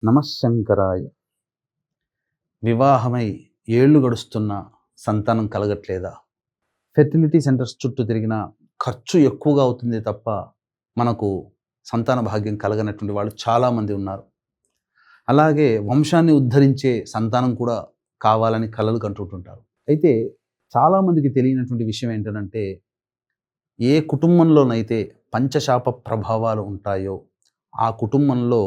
నమశంకరాయ. వివాహమై ఏళ్ళు గడుస్తున్నా సంతానం కలగట్లేదా? ఫెర్టిలిటీ సెంటర్స్ చుట్టూ తిరిగినా ఖర్చు ఎక్కువగా అవుతుంది తప్ప మనకు సంతాన భాగ్యం కలగనటువంటి వాళ్ళు చాలామంది ఉన్నారు. అలాగే వంశాన్ని ఉద్ధరించే సంతానం కూడా కావాలని కలలు కంటుంటుంటారు. అయితే చాలామందికి తెలియనటువంటి విషయం ఏంటనంటే, ఏ కుటుంబంలోనైతే పంచశాప ప్రభావాలు ఉంటాయో ఆ కుటుంబంలో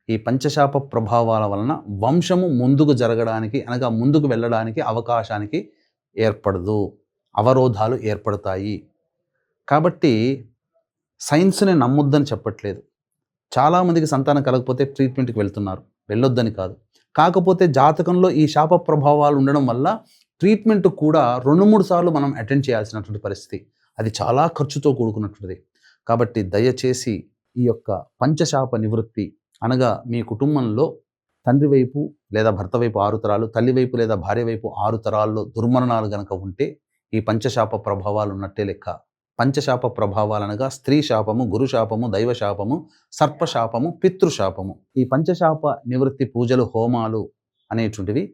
ఈ పంచశాప ప్రభావాల వలన వంశము ముందుకు జరగడానికి అనగా ముందుకు వెళ్ళడానికి అవకాశానికి ఏర్పడదు, అవరోధాలు ఏర్పడతాయి. కాబట్టి సైన్స్‌ని నమ్మొద్దని చెప్పట్లేదు. చాలామందికి సంతానం కలగకపోతే ట్రీట్మెంట్‌కి వెళ్తున్నారు. వెళ్ళొద్దని కాదు. కాకపోతే జాతకంలో ఈ శాప ప్రభావాలు ఉండడం వల్ల ట్రీట్మెంట్ కూడా 2, 3 సార్లు మనం అటెండ్ చేయాల్సినటువంటి పరిస్థితి. అది చాలా ఖర్చుతో కూడుకున్నటువంటిది. కాబట్టి దయచేసి ఈ యొక్క పంచశాప నివృత్తి అనగా మీ కుటుంబంలో తండ్రి వైపు లేదా భర్త వైపు 6 తరాలు, తల్లి వైపు లేదా భార్య వైపు 6 తరాల్లో దుర్మరణాలు గనక ఉంటే ఈ పంచశాప ప్రభావాలు ఉన్నట్టే లెక్క. పంచశాప ప్రభావాలనగా స్త్రీ శాపము, గురు శాపము, దైవ శాపము, సర్పశాపము, పితృశాపము. ఈ పంచశాప నివృత్తి పూజలు, హోమాలు అనేటువంటివి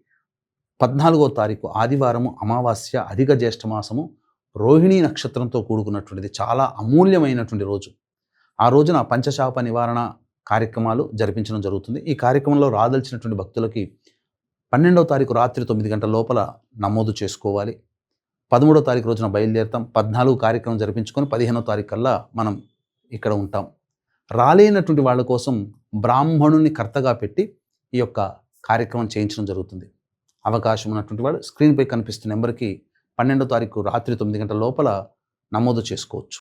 14వ తారీఖు ఆదివారము, అమావాస్య, అధిక జ్యేష్ఠమాసము, రోహిణీ నక్షత్రంతో కూడుకున్నటువంటిది. చాలా అమూల్యమైనటువంటి రోజు. ఆ రోజున పంచశాప నివారణ కార్యక్రమాలు జరిపించడం జరుగుతుంది. ఈ కార్యక్రమంలో రాదలిచినటువంటి భక్తులకి 12వ తారీఖు రాత్రి 9 గంటల లోపల నమోదు చేసుకోవాలి. 13వ తారీఖు రోజున బయలుదేరుతాం. 14 కార్యక్రమం జరిపించుకొని 15వ తారీఖు కల్లా మనం ఇక్కడ ఉంటాం. రాలేనటువంటి వాళ్ళ కోసం బ్రాహ్మణుని కర్తగా పెట్టి ఈ యొక్క కార్యక్రమం చేయించడం జరుగుతుంది. అవకాశం ఉన్నటువంటి వాళ్ళు స్క్రీన్పై కనిపిస్తున్న నెంబర్కి 12వ తారీఖు రాత్రి 9 గంటల లోపల నమోదు చేసుకోవచ్చు.